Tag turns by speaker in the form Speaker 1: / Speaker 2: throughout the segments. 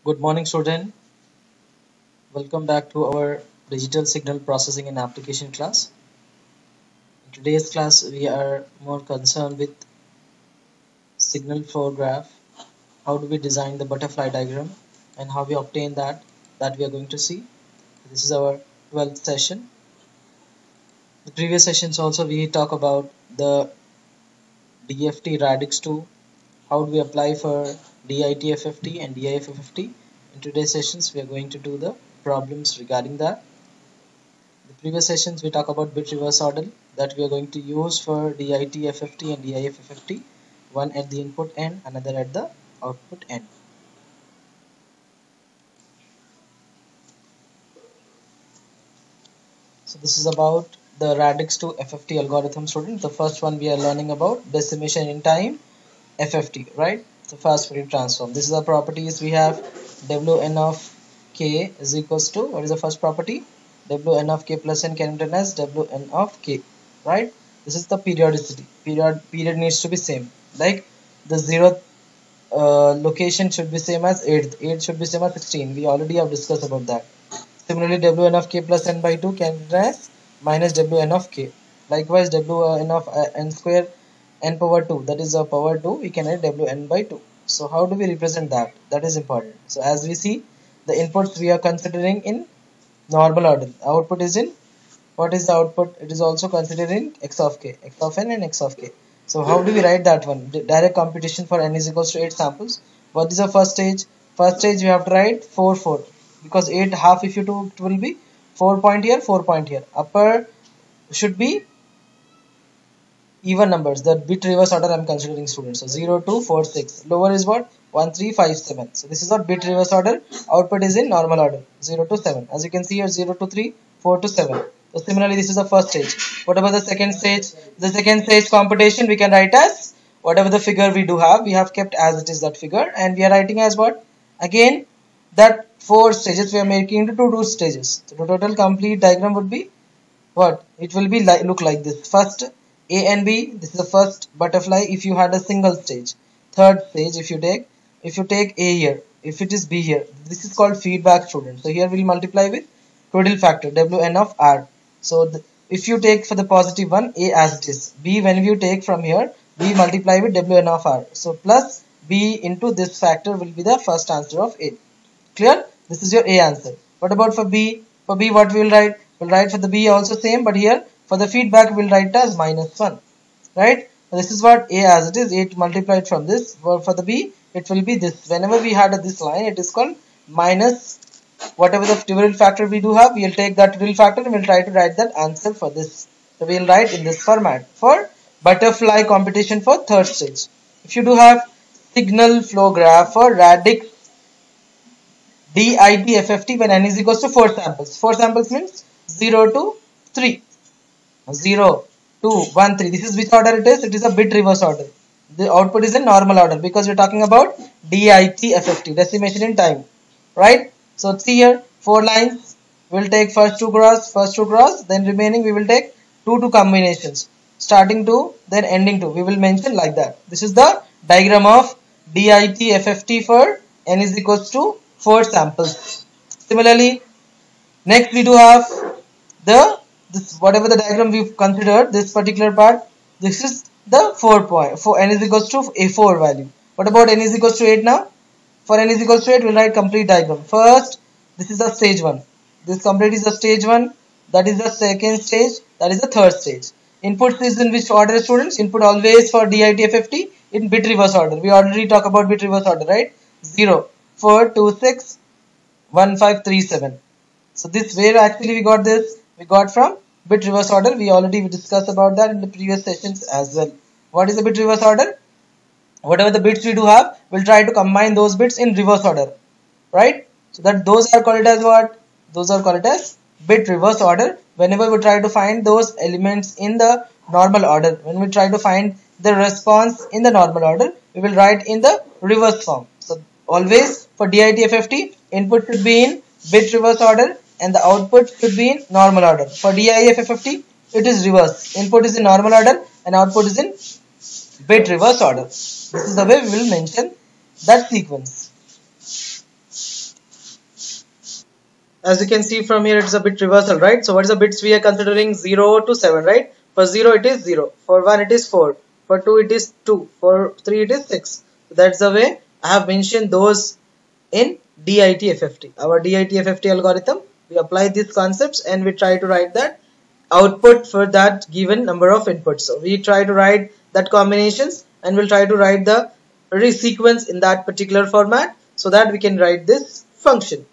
Speaker 1: Good morning, student. Welcome back to our digital signal processing and application class. In today's class, we are more concerned with signal flow graph. How do we design the butterfly diagram and how we obtain that we are going to see. This is our 12th session. The previous sessions also we talk about the DFT Radix 2. How do we apply for DIT FFT and DIF FFT? In today's sessions, we are going to do the problems regarding that. The previous sessions we talk about bit reverse order that we are going to use for DIT FFT and DIF FFT, one at the input end, another at the output end. So this is about the Radix to FFT algorithm, student. The first one we are learning about decimation in time FFT, right? So fast Fourier transform. This is the properties we have. Wn of k is equals to, what is the first property? Wn of k plus n can be written as Wn of k, right? This is the periodicity. Period needs to be same. Like the zeroth location should be same as 8th. 8 should be same as 16. We already have discussed about that. Similarly, Wn of k plus n by 2 can be written as minus Wn of k. Likewise, Wn of n square n power 2, that is a power 2, we can write Wn by 2. So how do we represent that? That is important. So as we see, the inputs we are considering in normal order. Output is in, what is the output? It is also considered in x of k, x of n and x of k. So how do we write that one? Direct computation for n is equals to 8 samples. What is the first stage? First stage we have to write 4 4, because 8 half if you do it will be 4 point here, 4 point here. Upper should be even numbers. The bit reverse order I am considering, students. So 0 2 4 6. Lower is what? 1 3 5 7. So this is what bit reverse order. Output is in normal order, 0 to 7. As you can see here, 0 to 3, 4 to 7. So similarly, this is the first stage. What about the second stage? The second stage computation we can write as whatever the figure we do have. We have kept as it is that figure, and we are writing as what? Again, that 4 stages we are making into 2 stages. So the total complete diagram would be what? It will be like, look like this. First A and B, this is the first butterfly if you had a single stage. Third stage if you take A here, if it is B here, this is called feedback, student. So here we'll multiply with total factor Wn of R. So if you take for the positive one, A as it is, B when you take from here, B multiply with Wn of R. So plus B into this factor will be the first answer of A. Clear? This is your A answer. What about for B? For B what we will write? We'll write for the B also same, but here for the feedback we'll write as minus 1. Right? This is what A as it is, 8 multiplied from this. For the B it will be this. Whenever we had this line, it is called minus whatever the total factor we do have. We'll take that total factor and we'll try to write that answer for this. So we'll write in this format for butterfly computation for third stage. If you do have signal flow graph for Radix DIT FFT when n is equals to 4 samples. 4 samples means 0 to 3. 0, 2, 1, 3. This is which order it is? It is a bit reverse order. The output is in normal order because we're talking about DIT FFT, decimation in time. Right? So see here, 4 lines. We'll take first two cross, then remaining we will take 2 combinations. Starting 2, then ending 2. We will mention like that. This is the diagram of DIT FFT for n is equals to 4 samples. Similarly, next we do have this whatever the diagram we've considered, this particular part, this is the 4 n is equals to a 4 value. What about n is equals to 8 now? For n is equals to 8, we'll write complete diagram. First, this is the stage 1. This complete is the stage 1. That is the second stage. That is the third stage. Inputs is in which order, students? Input always for DIT FFT in bit reverse order. We already talk about bit reverse order, right? 0, 4, 2, 6, 1, 5, 3, 7. So this where actually we got this? We got from bit reverse order. We already discussed about that in the previous sessions as well. What is the bit reverse order? Whatever the bits we do have, we'll try to combine those bits in reverse order, right? So that those are called as what? Those are called as bit reverse order. Whenever we try to find those elements in the normal order, when we try to find the response in the normal order, we will write in the reverse form. So always for DIT FFT, input should be in bit reverse order and the output should be in normal order. For DIF FFT, it is reverse. Input is in normal order and output is in bit reverse order. This is the way we will mention that sequence. as you can see from here, it's a bit reversal, right? So what is the bits we are considering? 0 to 7, right? For 0 it is 0, for 1 it is 4, for 2 it is 2, for 3 it is 6. So that's the way I have mentioned those in DIT-FFT. Our DIT-FFT algorithm, we apply these concepts and we try to write that output for that given number of inputs. So we try to write that combinations and we'll try to write the resequence in that particular format so that we can write this function,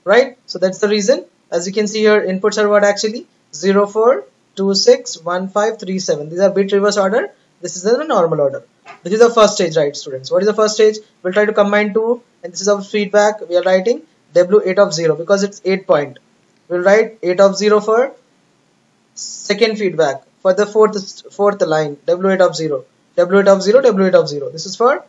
Speaker 1: right? So that's the reason. As you can see here, inputs are what actually? 0, 4, 2, 6, 1, 5, 3, 7. These are bit reverse order. This is in a normal order. This is the first stage, right, students? What is the first stage? We'll try to combine two, and this is our feedback. We are writing W8 of 0 because it's 8 point. We'll write 8 of 0 for second feedback. For the fourth line, W8 of 0, W8 of 0, W8 of 0. This is for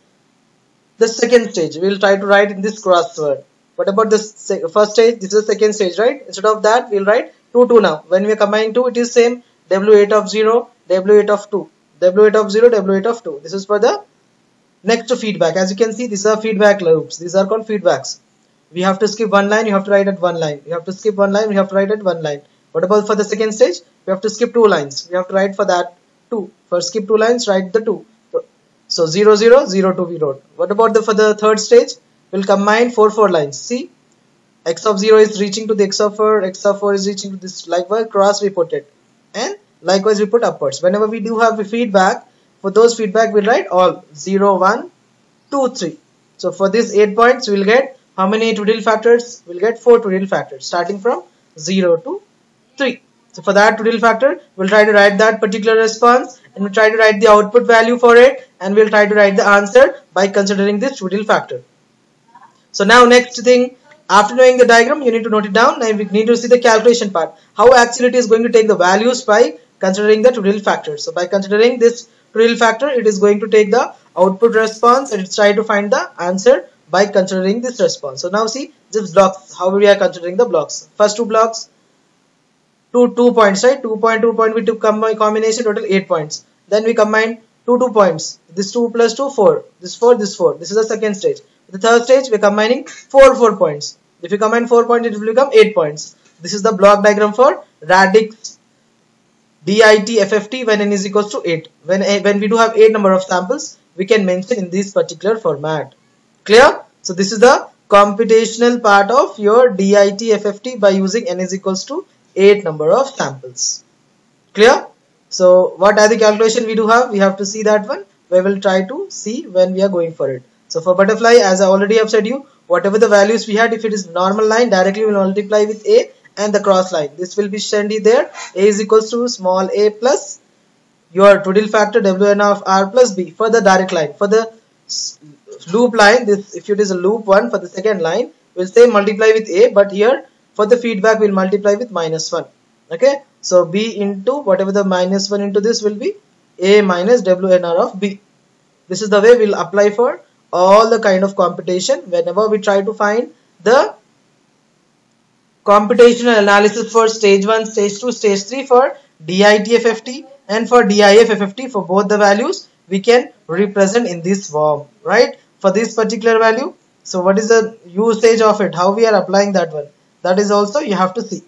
Speaker 1: the second stage. We'll try to write in this crossword. What about this first stage? This is the second stage, right? Instead of that, we'll write 2, 2 now. When we are combining 2, it is same. W8 of 0, W8 of 2. W8 of 0, W8 of 2. This is for the next feedback. As you can see, these are feedback loops. These are called feedbacks. We have to skip one line, you have to write at one line. You have to skip one line, we have to write at one line. What about for the second stage? We have to skip 2 lines. We have to write for that 2. For skip 2 lines, write the 2. So 0, 0, 0, 2 we wrote. What about for the third stage? We'll combine 4 lines. See, x of 0 is reaching to the x of 4, x of 4 is reaching to this, likewise cross we put it. And likewise we put upwards. Whenever we do have a feedback, for those feedback we'll write all 0, 1, 2, 3. So for these 8 points we'll get how many twiddle factors? We'll get 4 twiddle factors starting from 0 to 3. So for that twiddle factor, we'll try to write that particular response and we'll try to write the output value for it and we'll try to write the answer by considering this twiddle factor. So now next thing, after knowing the diagram, you need to note it down and we need to see the calculation part. How actually it is going to take the values by considering the twiddle factor. So by considering this twiddle factor, it is going to take the output response and it's try to find the answer by considering this response. So now see this blocks, how we are considering the blocks. First 2 blocks, 2 points, right? 2 point we took combination, total 8 points. Then we combine 2 points. This 2 plus 2, 4. This 4, this 4. This is the second stage. The third stage, we are combining 4 points. If you combine 4 points, it will become 8 points. This is the block diagram for Radix DIT-FFT when n is equals to 8. When we do have 8 number of samples, we can mention in this particular format. Clear? So this is the computational part of your DIT-FFT by using n is equals to 8 number of samples. Clear? So what are the calculation we do have? We have to see that one. We will try to see when we are going for it. So for butterfly, as I already have said you, whatever the values we had, if it is normal line, directly we will multiply with a and the cross line. This will be sent there. A is equals to small a plus your twiddle factor Wn of r plus b for the direct line. For the loop line, this if it is a loop one, for the second line, we'll say multiply with a, but here for the feedback we'll multiply with -1. Okay, so b into whatever the -1 into this will be a minus Wnr of b. This is the way we'll apply for all the kind of computation whenever we try to find the computational analysis for stage 1, stage 2, stage 3 for DIT-FFT and for DIF-FFT. For both the values we can represent in this form, right? For this particular value, so what is the usage of it, how we are applying that one, that is also you have to see.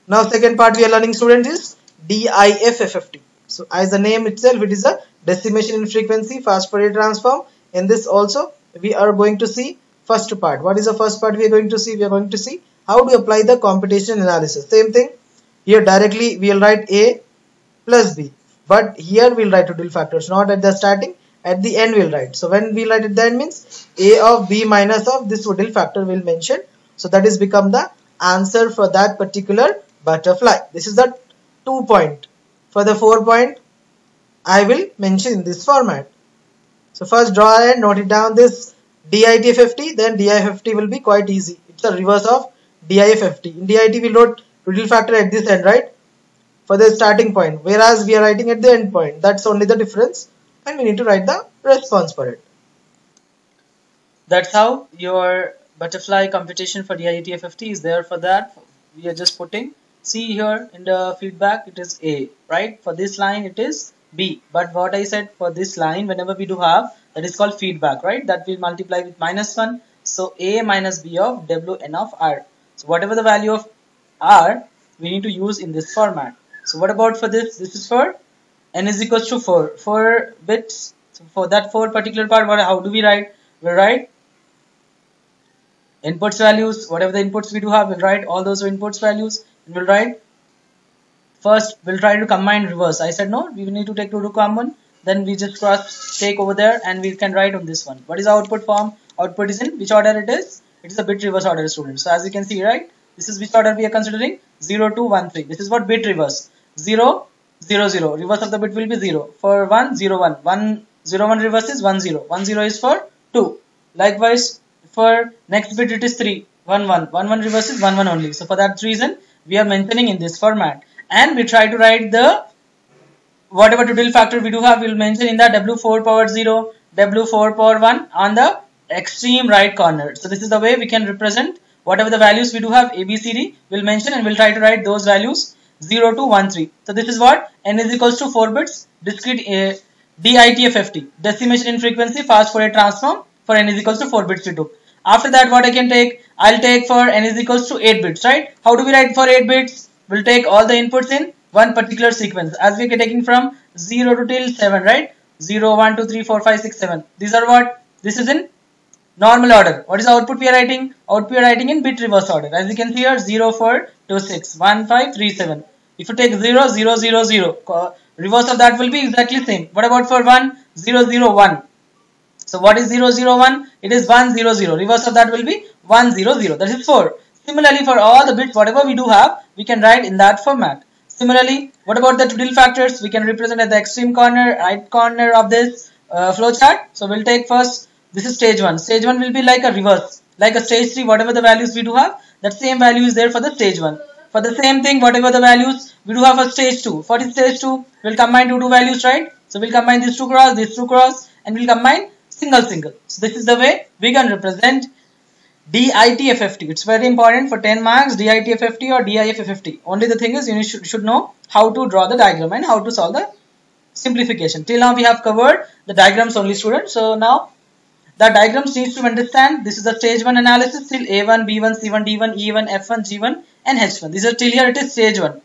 Speaker 1: Now second part we are learning, students, is DIF-FFT. So as the name itself, it is a decimation in frequency fast Fourier transform. In this also we are going to see first part. What is the first part we are going to see? We are going to see how to apply the computational analysis. Same thing here, directly we will write a plus b, but here we will write twiddle factors, not at the starting, at the end we will write. So when we write it, then means a of b minus of this twiddle factor will mention. So that is become the answer for that particular butterfly. This is the 2 point. For the 4 point I will mention in this format. So first draw and note it down this DIT-FFT, then DIF-FFT will be quite easy. It's a reverse of DIF-FFT. In DIT we wrote twiddle factor at this end, right? For the starting point, whereas we are writing at the end point. That's only the difference and we need to write the response for it. That's how your butterfly computation for DIT-FFT is there. For that we are just putting, see here in the feedback it is A, right? For this line it is B, but what I said for this line, whenever we do have, that is called feedback, right? That will multiply with -1. So A minus B of Wn of R. So whatever the value of R, we need to use in this format. So what about for this? This is for n is equals to 4 bits. So for that 4 particular part, how do we write? We'll write inputs values, whatever the inputs we do have, we'll write all those inputs values, and we'll write first, we'll try to combine reverse. I said no, we need to take 2 to common, then we just cross take over there and we can write on this one. What is the output form? Output is in which order it is? It is a bit reverse order, students. So as you can see, right, this is which order we are considering? 0 2 1 3. This is what bit reverse. 0 0 0. Reverse of the bit will be 0. For 1 0 1. 1 0 1 reverse is 1 0. 1 0 is for 2. Likewise, for next bit it is 3 1 1. 1 1 reverse is 1 1 only. So for that reason, we are mentioning in this format. And we try to write the whatever total factor we do have, we will mention in the W4 power 0, W4 power 1 on the extreme right corner. So this is the way we can represent whatever the values we do have, ABCD, we'll mention and we'll try to write those values 0 to 1 3. So this is what n is equals to 4 bits discrete DITFFT, decimation in frequency fast Fourier transform for n is equals to 4 bits we took. After that, what I can take? I'll take for n is equals to 8 bits, right? How do we write for 8 bits? We'll take all the inputs in one particular sequence, as we are taking from 0 to till 7, right? 0, 1, 2, 3, 4, 5, 6, 7. These are what? This is in normal order. What is the output we are writing? Output we are writing in bit reverse order. As you can see here, 0, 4, 2, 6, 1, 5, 3, 7. If you take 0, 0, 0, 0, reverse of that will be exactly same. What about for 1? 0, 0, 1. So what is 0, 0, 1? It is 1, 0, 0. Reverse of that will be 1, 0, 0. That is 4. Similarly, for all the bits, whatever we do have, we can write in that format. Similarly, what about the total factors? We can represent at the extreme corner, right corner of this flowchart. So we'll take first, this is stage 1. Stage 1 will be like a reverse, like a stage 3, whatever the values we do have, that same value is there for the stage 1. For the same thing, whatever the values we do have for stage 2. For this stage 2, we'll combine two values, right? So we'll combine these two cross, and we'll combine single. So this is the way we can represent DITFFT. It's very important for 10 marks, DITFFT or DIFFT. Only the thing is you should know how to draw the diagram and how to solve the simplification. Till now we have covered the diagrams only, students. So now the diagrams needs to understand. This is the stage 1 analysis till A1, B1, C1, D1, E1, F1, G1 and H1. These are till here it is stage 1.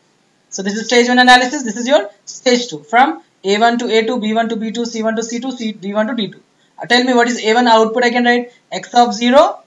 Speaker 1: So this is stage 1 analysis. This is your stage 2. From A1 to A2, B1 to B2, C1 to C2, D1 to D2. Tell me what is A1 output. I can write X of 0